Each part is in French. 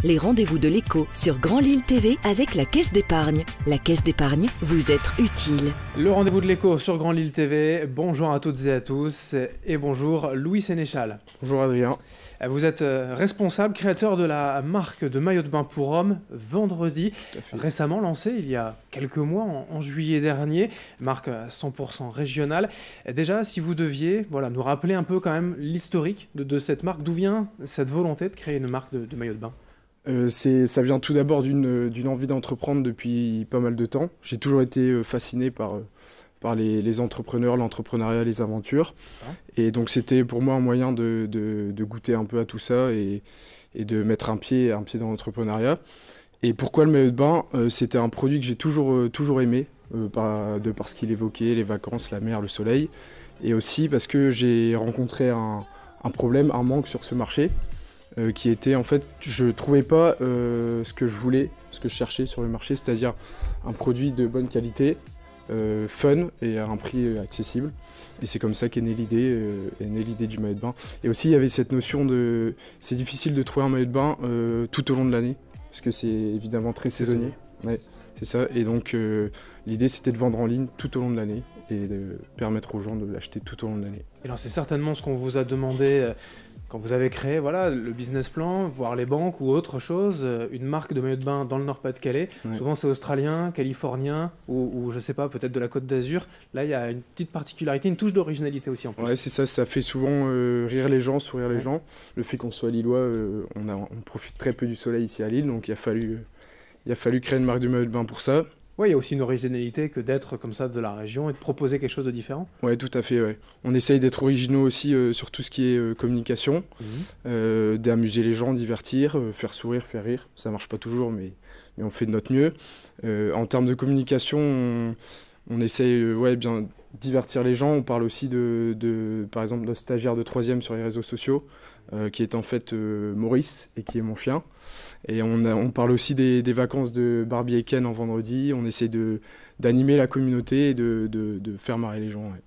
les rendez-vous de l'écho sur Grand Lille TV avec la Caisse d'épargne. La Caisse d'épargne, vous être utile. Le rendez-vous de l'écho sur Grand Lille TV. Bonjour à toutes et à tous et bonjour Louis Sénéchal. Bonjour Adrien. Vous êtes responsable, créateur de la marque de maillots de bain pour hommes Vendredi, récemment lancée il y a quelques mois, en juillet dernier, marque 100% régionale. Déjà, si vous deviez nous rappeler un peu quand même l'historique de cette marque, d'où vient cette volonté de créer une marque de maillots de bain? Ça vient tout d'abord d'une envie d'entreprendre depuis pas mal de temps. J'ai toujours été fasciné par les entrepreneurs, l'entrepreneuriat, les aventures. Et donc c'était pour moi un moyen de goûter un peu à tout ça et de mettre un pied dans l'entrepreneuriat. Et pourquoi le maillot de bain? C'était un produit que j'ai toujours aimé, par ce qu'il évoquait, les vacances, la mer, le soleil. Et aussi parce que j'ai rencontré un problème, un manque sur ce marché. Qui était en fait, je trouvais pas ce que je voulais, ce que je cherchais sur le marché, c'est-à-dire un produit de bonne qualité, fun et à un prix accessible. Et c'est comme ça qu'est née l'idée du maillot de bain. Et aussi il y avait cette notion de, c'est difficile de trouver un maillot de bain tout au long de l'année, parce que c'est évidemment très saisonnier. Ouais, c'est ça. Et donc l'idée c'était de vendre en ligne tout au long de l'année et de permettre aux gens de l'acheter tout au long de l'année. Et alors c'est certainement ce qu'on vous a demandé quand vous avez créé le business plan, voire les banques ou autre chose, une marque de maillot de bain dans le Nord-Pas-de-Calais. Ouais. Souvent c'est australien, californien ou je sais pas, peut-être de la Côte d'Azur. Là il y a une petite particularité, une touche d'originalité aussi en plus. Ouais, c'est ça, ça fait souvent rire les gens, sourire les gens. Le fait qu'on soit lillois, on profite très peu du soleil ici à Lille, donc il a fallu créer une marque de maillot de bain pour ça. Oui, il y a aussi une originalité que d'être comme ça de la région et de proposer quelque chose de différent. Oui, tout à fait. Ouais. On essaye d'être originaux aussi sur tout ce qui est communication, d'amuser les gens, divertir, faire sourire, faire rire. Ça marche pas toujours, mais on fait de notre mieux. En termes de communication, on essaye bien divertir les gens. On parle aussi par exemple, notre stagiaire de 3e sur les réseaux sociaux, qui est en fait Maurice et qui est mon chien. Et on parle aussi des vacances de Barbie et Ken en vendredi. On essaie d'animer la communauté et de faire marrer les gens. Ouais.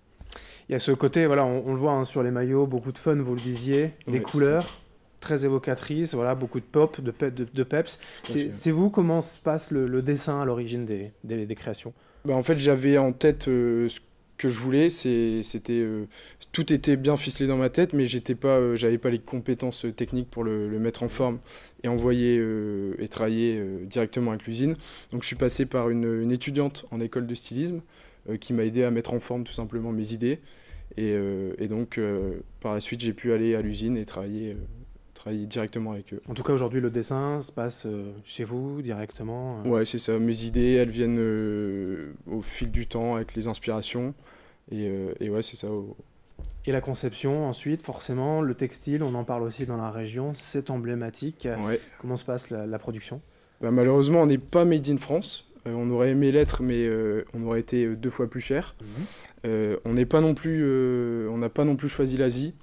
Il y a ce côté, on le voit sur les maillots, beaucoup de fun, vous le disiez, les couleurs très évocatrices, beaucoup de pop, de peps. C'est vous, comment se passe le dessin à l'origine des créations? En fait, j'avais en tête ce que je voulais, tout était bien ficelé dans ma tête, mais j'avais pas les compétences techniques pour le mettre en forme et envoyer et travailler directement avec l'usine. Donc je suis passé par une étudiante en école de stylisme qui m'a aidé à mettre en forme tout simplement mes idées. Et donc par la suite, j'ai pu aller à l'usine et travailler directement avec eux. En tout cas, aujourd'hui, le dessin se passe chez vous, directement Ouais, c'est ça. Mes idées, elles viennent au fil du temps, avec les inspirations. Et ouais, c'est ça. Et la conception, ensuite, forcément, le textile, on en parle aussi dans la région, c'est emblématique. Ouais. Comment se passe la production? Malheureusement, on n'est pas made in France. On aurait aimé l'être, mais on aurait été 2 fois plus cher. On n'a pas non plus choisi l'Asie.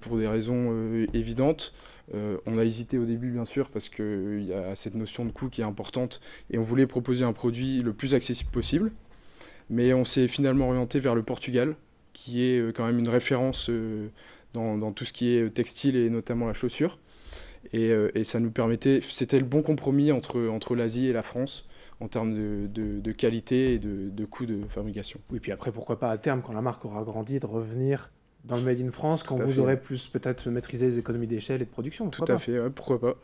Pour des raisons évidentes. On a hésité au début, bien sûr, parce qu'il y a cette notion de coût qui est importante et on voulait proposer un produit le plus accessible possible. Mais on s'est finalement orienté vers le Portugal, qui est quand même une référence dans tout ce qui est textile et notamment la chaussure. Et ça nous permettait, c'était le bon compromis entre l'Asie et la France en termes de qualité et de coût de fabrication. Oui, puis après, pourquoi pas à terme, quand la marque aura grandi, de revenir dans le Made in France, quand vous aurez plus peut-être maîtrisé les économies d'échelle et de production. Tout à fait, ouais, pourquoi pas.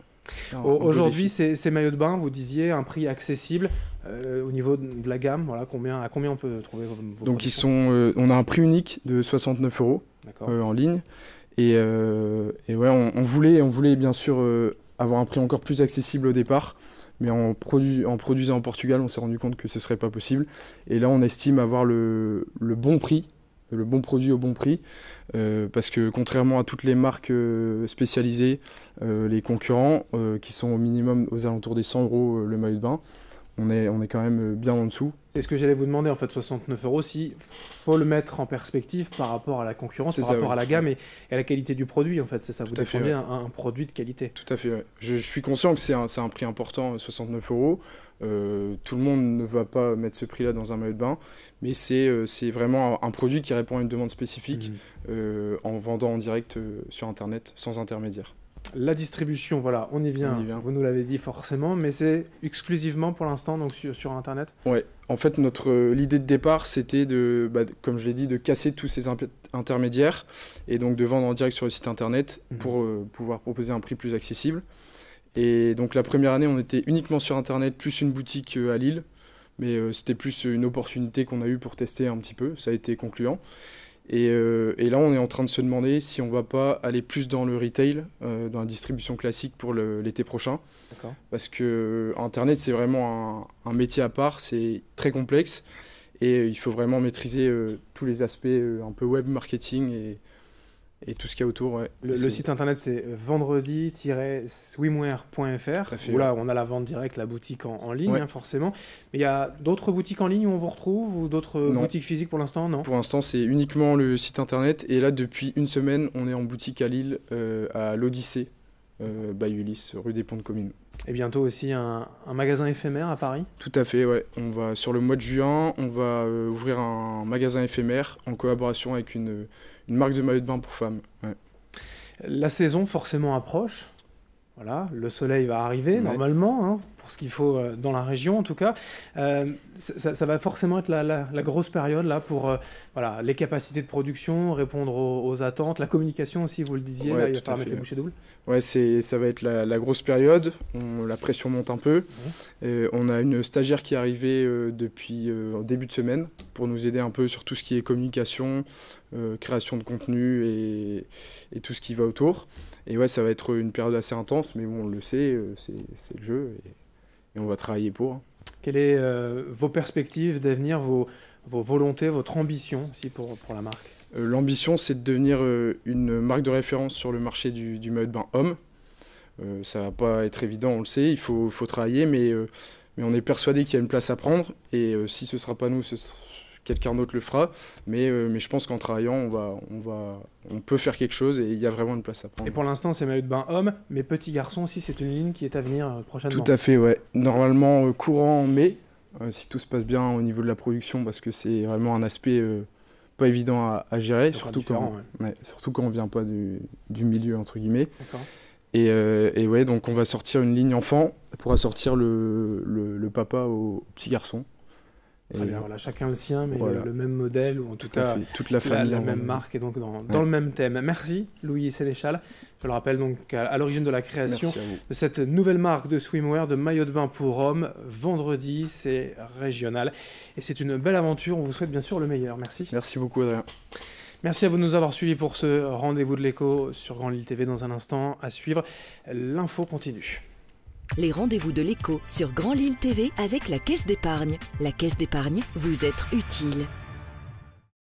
Aujourd'hui, ces maillots de bain, vous disiez un prix accessible au niveau de la gamme. À combien on peut trouver vos Donc on a un prix unique de 69 € en ligne. Et ouais, on voulait bien sûr avoir un prix encore plus accessible au départ. Mais en produisant en Portugal, on s'est rendu compte que ce ne serait pas possible. Et là, on estime avoir le bon prix, le bon produit au bon prix, parce que contrairement à toutes les marques spécialisées, les concurrents qui sont au minimum aux alentours des 100 € le maillot de bain, on est quand même bien en dessous. C'est ce que j'allais vous demander, en fait, 69 €, si faut le mettre en perspective par rapport à la concurrence, rapport à la gamme et à la qualité du produit, en fait, c'est ça, vous défendez un produit de qualité. Tout à fait, ouais. Je suis conscient que c'est un prix important, 69 €. Tout le monde ne va pas mettre ce prix-là dans un maillot de bain, mais c'est vraiment un produit qui répond à une demande spécifique en vendant en direct sur Internet, sans intermédiaire. La distribution, voilà, on y vient. Vous nous l'avez dit forcément, mais c'est exclusivement pour l'instant donc sur Internet. Ouais, en fait, l'idée de départ, c'était comme je l'ai dit, de casser tous ces intermédiaires et donc de vendre en direct sur le site Internet pour pouvoir proposer un prix plus accessible. Et donc la première année, on était uniquement sur Internet, plus une boutique à Lille, mais c'était plus une opportunité qu'on a eue pour tester un petit peu, ça a été concluant. Et là, on est en train de se demander si on va pas aller plus dans le retail, dans la distribution classique pour l'été prochain. Parce que Internet, c'est vraiment un métier à part, c'est très complexe et il faut vraiment maîtriser tous les aspects un peu web marketing et tout ce qu'il y a autour. Ouais. Le site internet, c'est vendredi-swimwear.fr, où là, on a la vente directe, la boutique en ligne, hein, forcément. Mais il y a d'autres boutiques en ligne où on vous retrouve, ou d'autres boutiques physiques pour l'instant? Non. Pour l'instant, c'est uniquement le site internet. Et là, depuis une semaine, on est en boutique à Lille, à l'Odyssée, by Ulysse, rue des Ponts-de-Comines. Et bientôt aussi un magasin éphémère à Paris? Tout à fait, ouais. On va, sur le mois de juin, on va ouvrir un magasin éphémère en collaboration avec une marque de maillot de bain pour femmes. Ouais. La saison forcément approche. Voilà, le soleil va arriver normalement, hein, pour ce qu'il faut dans la région en tout cas. Ça va forcément être la grosse période là pour voilà, les capacités de production, répondre aux attentes, la communication aussi, vous le disiez, là, il va falloir mettre les bouchées doubles. Ouais, ça va être la grosse période, la pression monte un peu. On a une stagiaire qui est arrivée depuis en début de semaine pour nous aider un peu sur tout ce qui est communication, création de contenu et tout ce qui va autour. Et ouais, ça va être une période assez intense, mais bon, on le sait, c'est le jeu et on va travailler pour. Quelles sont vos perspectives d'avenir, vos volontés, votre ambition aussi pour la marque? L'ambition, c'est de devenir une marque de référence sur le marché du maillot de bain homme. Ça va pas être évident, on le sait, il faut travailler, mais on est persuadé qu'il y a une place à prendre. Et si ce ne sera pas nous, quelqu'un d'autre le fera, mais je pense qu'en travaillant, on peut faire quelque chose et il y a vraiment une place à prendre. Et pour l'instant, c'est maillot de bain homme, mais petit garçon aussi, c'est une ligne qui est à venir prochainement. Tout à fait, ouais. Normalement, courant en mai, si tout se passe bien au niveau de la production, parce que c'est vraiment un aspect pas évident à gérer, surtout quand on ne vient pas du milieu, entre guillemets. Et ouais, donc on va sortir une ligne enfant pour assortir le papa au petit garçon. Très bien, voilà, chacun le sien, mais le même modèle, ou en tout cas toute la famille, la même marque, et donc dans le même thème. Merci Louis Sénéchal. Je le rappelle donc à l'origine de la création de cette nouvelle marque de swimwear, de maillot de bain pour hommes. Vendredi, c'est régional. Et c'est une belle aventure, on vous souhaite bien sûr le meilleur. Merci. Merci beaucoup Adrien. Merci à vous de nous avoir suivis pour ce rendez-vous de l'écho sur Grand Lille TV. Dans un instant, à suivre, l'info continue. Les rendez-vous de l'écho sur Grand Lille TV avec la Caisse d'épargne. La Caisse d'épargne, vous êtes utile.